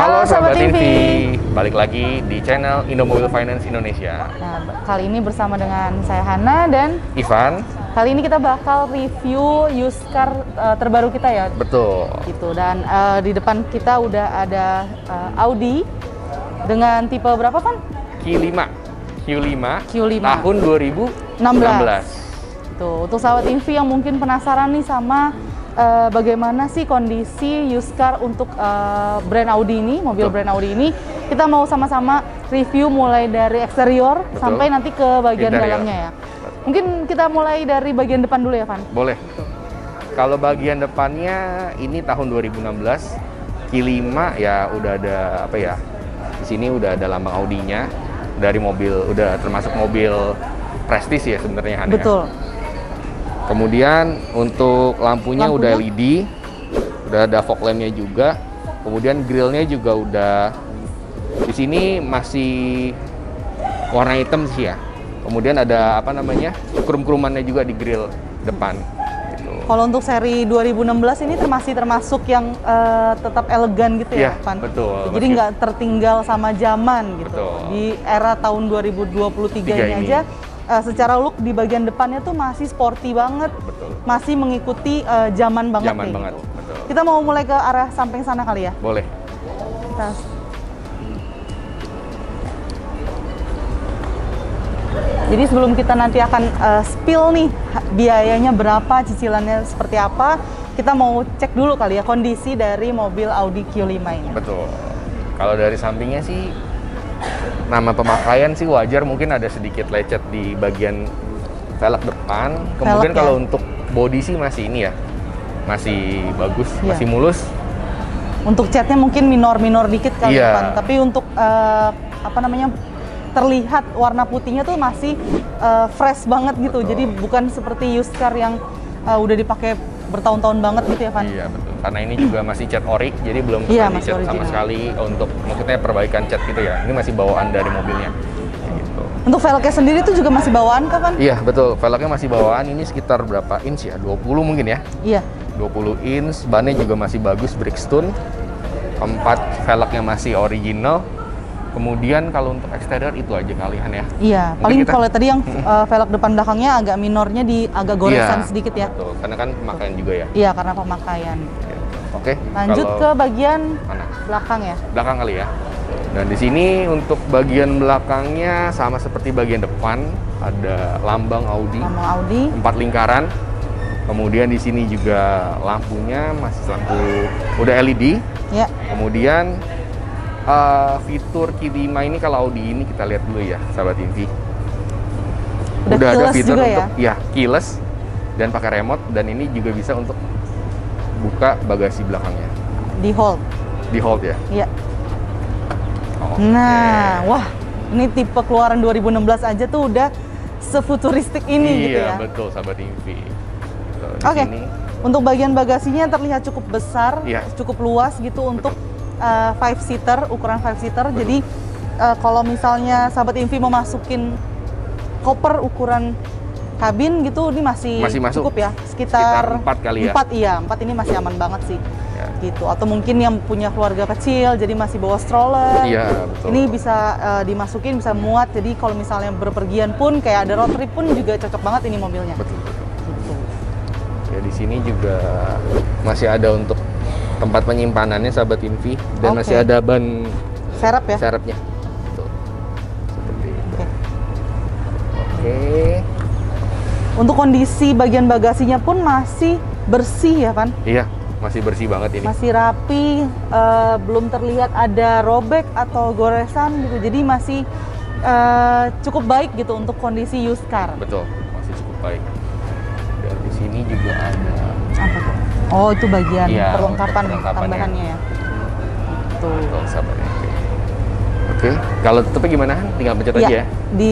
Halo Sahabat Invi, balik lagi di channel Indomobil Finance Indonesia. Nah, kali ini bersama dengan saya Hana dan Ivan. Kali ini kita bakal review used car terbaru kita ya. Betul. Gitu. Dan di depan kita udah ada Audi dengan tipe berapa, Pan? Q5 Q5 tahun 2016. Tuh, untuk sahabat Invi yang mungkin penasaran nih sama bagaimana sih kondisi used car untuk brand Audi ini, mobil brand Audi ini, kita mau sama-sama review mulai dari eksterior sampai nanti ke bagian dalamnya ya. Mungkin kita mulai dari bagian depan dulu ya, Van? Boleh. Kalau bagian depannya ini tahun 2016, Q5 ya udah ada apa ya? Di sini udah ada lambang Audinya, dari mobil udah termasuk mobil prestis ya sebenarnya. Betul. Kemudian untuk lampunya udah LED, udah ada fog lampnya juga. Kemudian grillnya juga udah di sini masih warna hitam sih ya. Kemudian ada apa namanya krum-krumannya juga di grill depan. Gitu. Kalau untuk seri 2016 ini masih termasuk yang tetap elegan gitu ya, Pan? Betul. Jadi nggak tertinggal sama zaman gitu. Betul. Di era tahun 2023 ini aja. Secara look di bagian depannya tuh masih sporty banget, masih mengikuti zaman banget nih. Banget, betul. Kita mau mulai ke arah samping sana kali ya? Boleh. Jadi sebelum kita nanti akan spill nih biayanya berapa, cicilannya seperti apa, kita mau cek dulu kali ya kondisi dari mobil Audi Q5 ini. Betul. Kalau dari sampingnya sih nama pemakaian sih wajar, mungkin ada sedikit lecet di bagian velg depan. Kemudian kalau untuk bodi sih masih ini ya, masih bagus, masih mulus. Untuk catnya mungkin minor dikit kali depan, tapi untuk apa namanya terlihat warna putihnya tuh masih fresh banget gitu. Jadi bukan seperti used car yang udah dipakai bertahun-tahun banget gitu ya, Van? Iya betul, karena ini juga masih cat ori, jadi belum pernah dicat sama sekali untuk maksudnya perbaikan cat gitu ya. Ini masih bawaan dari mobilnya. Gitu. Untuk velgnya sendiri tuh juga masih bawaan kapan? Iya betul, velgnya masih bawaan. Ini sekitar berapa inch ya? 20 mungkin ya? Iya. 20 inch, bannya juga masih bagus, Bridgestone. 4 velgnya masih original. Kemudian kalau untuk eksterior itu aja kalian ya. Iya, paling kalau tadi yang velg depan belakangnya agak minornya di agak goresan sedikit ya. Betul, karena kan pemakaian juga ya. Iya, karena pemakaian. Oke. Lanjut ke bagian belakang ya. Belakang kali ya. Dan di sini untuk bagian belakangnya sama seperti bagian depan, ada lambang Audi. Lambang Audi. 4 lingkaran. Kemudian di sini juga lampunya masih lampu udah LED. Ya. Kemudian fitur Q5 ini kalau Audi ini kita lihat dulu ya, sahabat Invi. Udah ada fitur untuk keyless dan pakai remote, dan ini juga bisa untuk buka bagasi belakangnya. Di hold ya? Iya. Nah, wah, ini tipe keluaran 2016 aja tuh udah sefuturistik ini gitu ya. Iya, betul sahabat Invi. Oke. Untuk bagian bagasinya terlihat cukup besar, cukup luas gitu untuk 5-seater, ukuran 5-seater. Jadi kalau misalnya sahabat Invi mau masukin koper ukuran kabin gitu, ini masih cukup ya, sekitar 4 kali ya. 4 ini masih aman banget sih. Gitu. Atau mungkin yang punya keluarga kecil jadi masih bawa stroller. Iya, betul. Ini bisa dimasukin, bisa muat. Jadi kalau misalnya berpergian pun kayak ada road trip pun juga cocok banget ini mobilnya. Betul. Gitu. Ya di sini juga masih ada untuk tempat penyimpanannya sahabat Invi, dan masih ada ban serepnya. Tuh. Seperti itu. Oke. Untuk kondisi bagian bagasinya pun masih bersih ya, Pan? Iya, masih bersih banget ini. Masih rapi, belum terlihat ada robek atau goresan gitu. Jadi masih cukup baik gitu untuk kondisi used car. Betul, masih cukup baik. Dan di sini juga ada apa tuh? Oh, itu bagian perlengkapan tambahannya ya. Tuh, sabar ya. Oke, kalau tutupnya gimana? Tinggal pencet aja ya.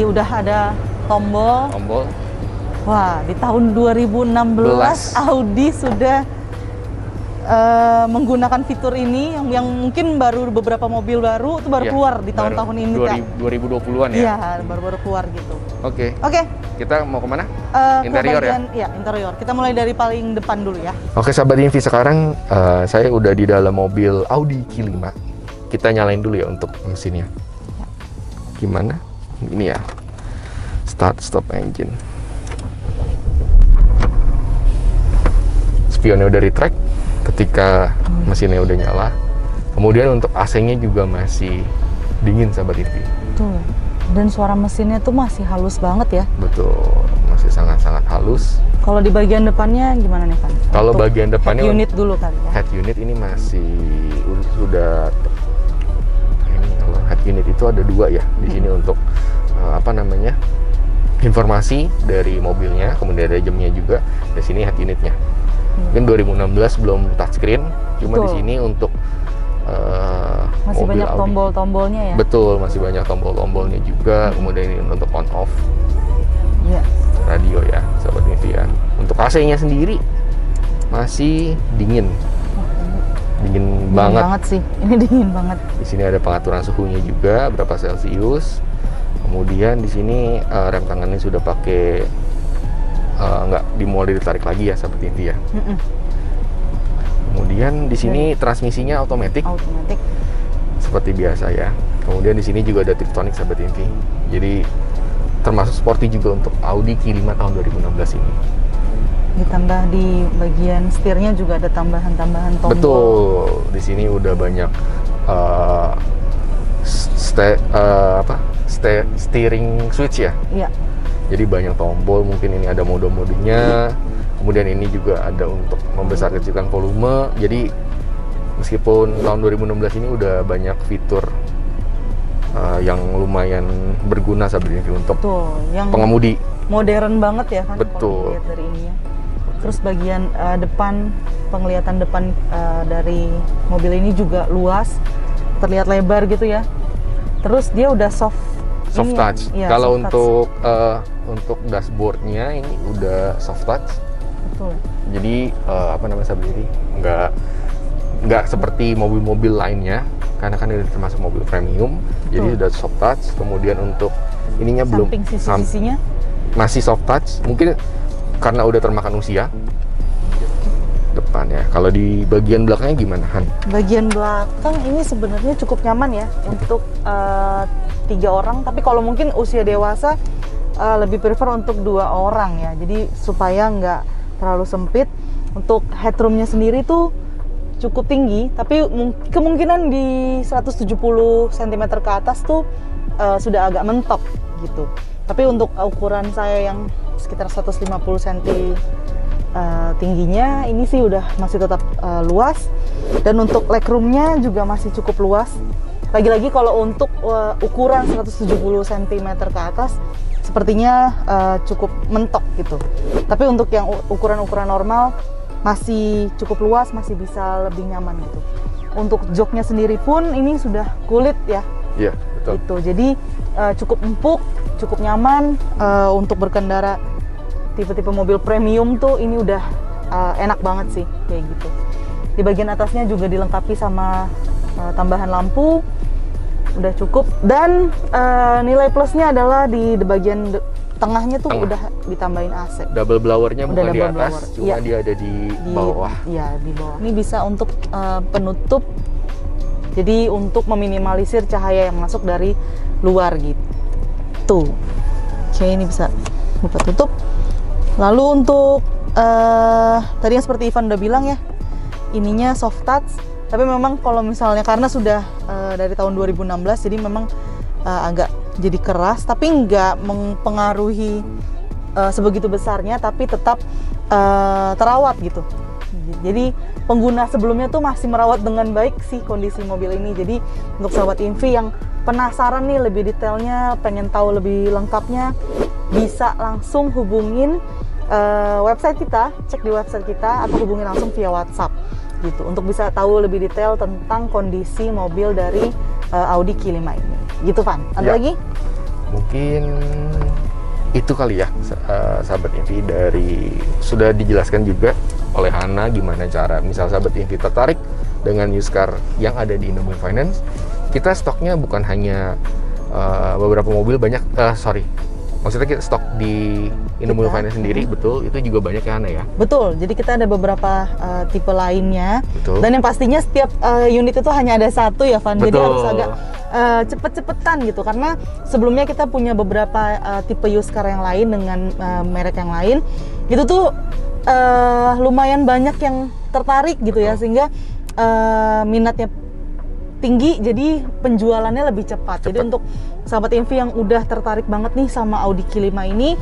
Udah ada tombol. Wah, di tahun 2016 Audi sudah menggunakan fitur ini yang mungkin baru beberapa mobil baru itu baru keluar di tahun-tahun ini 2020-an ya? Iya, baru keluar gitu. Oke. Kita mau kemana? Interior ya? Iya, interior. Kita mulai dari paling depan dulu ya. Oke, sahabat Invi, sekarang saya udah di dalam mobil Audi Q5. kita nyalain dulu ya untuk mesinnya. Gimana? Ini ya, start stop engine. Spionnya udah retract ketika mesinnya udah nyala. Kemudian untuk AC-nya juga masih dingin sahabat TV. Betul. Dan suara mesinnya tuh masih halus banget ya. Betul, masih sangat-sangat halus. Kalau di bagian depannya gimana nih Van? Kalau bagian depannya head unit dulu kali ya. Head unit ini masih sudah. Ini kalau head unit itu ada 2 ya di sini untuk apa namanya, informasi dari mobilnya, kemudian ada jamnya juga. Di sini head unitnya. Mungkin 2016 belum touchscreen, cuma di sini untuk masih mobil banyak tombol-tombolnya ya. Betul, masih banyak tombol-tombolnya juga. Kemudian ini untuk on off. Iya. Radio ya, sahabat TV ya. Untuk AC-nya sendiri masih dingin. Dingin banget. Banget sih. Ini dingin banget. Di sini ada pengaturan suhunya juga, berapa Celcius. Kemudian di sini rem tangannya sudah pakai nggak dimulai ditarik lagi ya, sahabat TV ya. Kemudian di sini transmisinya otomatis. Seperti biasa ya. Kemudian di sini juga ada Tiptronic sahabat TV. Jadi termasuk sporty juga untuk Audi Q5 tahun 2016 ini. Ditambah di bagian setirnya juga ada tambahan-tambahan tombol. Betul. Di sini udah banyak steering switch ya. Iya. Jadi banyak tombol, mungkin ini ada mode-modenya. Kemudian ini juga ada untuk membesar kecilkan volume. Jadi meskipun tahun 2016 ini udah banyak fitur yang lumayan berguna sahabat TV untuk yang pengemudi. Modern banget ya kan. Betul. Kalau dari ininya. Terus bagian depan, penglihatan depan dari mobil ini juga luas, terlihat lebar gitu ya. Terus dia udah soft touch. Ya, kalau soft untuk dashboardnya ini udah soft touch. Betul. Jadi apa namanya sahabat TV, nggak seperti mobil-mobil lainnya, karena kan ini termasuk mobil premium. Jadi sudah soft touch. Kemudian untuk ininya samping sisi-sisinya masih soft touch, mungkin karena udah termakan usia. Depan ya. Kalau di bagian belakangnya gimana, Han? Bagian belakang ini sebenarnya cukup nyaman ya untuk 3 orang. Tapi kalau mungkin usia dewasa lebih prefer untuk 2 orang ya. Jadi supaya nggak terlalu sempit. Untuk headroomnya sendiri tuh cukup tinggi, tapi kemungkinan di 170 cm ke atas tuh sudah agak mentok gitu. Tapi untuk ukuran saya yang sekitar 150 cm tingginya, ini sih udah masih tetap luas. Dan untuk legroomnya juga masih cukup luas. Lagi-lagi kalau untuk ukuran 170 cm ke atas, sepertinya cukup mentok gitu. Tapi untuk yang ukuran-ukuran normal masih cukup luas, masih bisa lebih nyaman gitu. Untuk joknya sendiri pun ini sudah kulit ya. Iya, betul. Gitu. Jadi cukup empuk, cukup nyaman untuk berkendara tipe-tipe mobil premium tuh ini udah enak banget sih kayak gitu. Di bagian atasnya juga dilengkapi sama tambahan lampu, udah cukup. Dan nilai plusnya adalah di bagian tengahnya tuh udah ditambahin AC. Double blowernya bukan di atas, cuma ya, dia ada di bawah. Iya, di bawah. Ini bisa untuk penutup, jadi untuk meminimalisir cahaya yang masuk dari luar gitu. Oke, ini bisa buka tutup. Lalu untuk tadi yang seperti Ivan udah bilang ya, ininya soft touch. Tapi memang kalau misalnya karena sudah dari tahun 2016, jadi memang agak jadi keras, tapi nggak mempengaruhi sebegitu besarnya, tapi tetap terawat gitu. Jadi pengguna sebelumnya tuh masih merawat dengan baik sih kondisi mobil ini. Jadi untuk sahabat Invi yang penasaran nih lebih detailnya, pengen tahu lebih lengkapnya, bisa langsung hubungin website kita, cek di website kita, atau hubungin langsung via WhatsApp gitu untuk bisa tahu lebih detail tentang kondisi mobil dari Audi Q5 ini. Gitu, Van. Ada lagi? Mungkin itu kali ya, sahabat Invi, dari sudah dijelaskan juga oleh Hana gimana cara misal sahabat Invi tertarik dengan used car yang ada di Indomobile Finance. Kita stoknya bukan hanya beberapa mobil, banyak Maksudnya kita stok di Indomobil Finance sendiri, betul, itu juga banyak ya Ana ya? Betul, jadi kita ada beberapa tipe lainnya. Betul. Dan yang pastinya setiap unit itu hanya ada satu ya Van, betul. Jadi harus agak cepet-cepetan gitu. Karena sebelumnya kita punya beberapa tipe used car yang lain dengan merek yang lain. Itu tuh lumayan banyak yang tertarik gitu ya, sehingga minatnya tinggi, jadi penjualannya lebih cepat. Jadi untuk sahabat Invi yang udah tertarik banget nih sama Audi Q5 ini,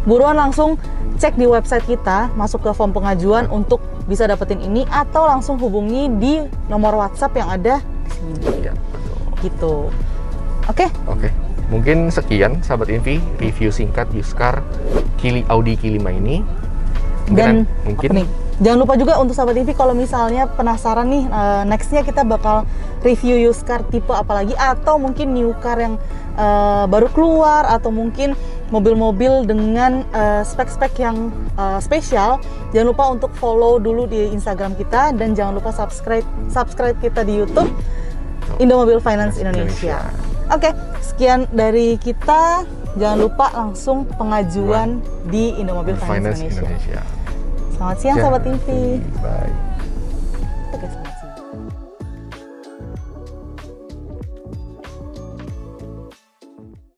buruan langsung cek di website kita, masuk ke form pengajuan untuk bisa dapetin ini, atau langsung hubungi di nomor WhatsApp yang ada di sini. Iya, betul. Gitu. Oke? Oke. Mungkin sekian sahabat Invi review singkat used car Audi Q5 ini. Dan mungkin jangan lupa juga untuk sahabat TV, kalau misalnya penasaran nih, nextnya kita bakal review used car tipe apalagi, atau mungkin new car yang baru keluar, atau mungkin mobil-mobil dengan spek-spek yang spesial. Jangan lupa untuk follow dulu di Instagram kita, dan jangan lupa subscribe kita di YouTube Indomobil Finance Indonesia. Oke, sekian dari kita. Jangan lupa langsung pengajuan di Indomobil Finance Indonesia. Selamat siang sahabat Invi. Bye. Oke.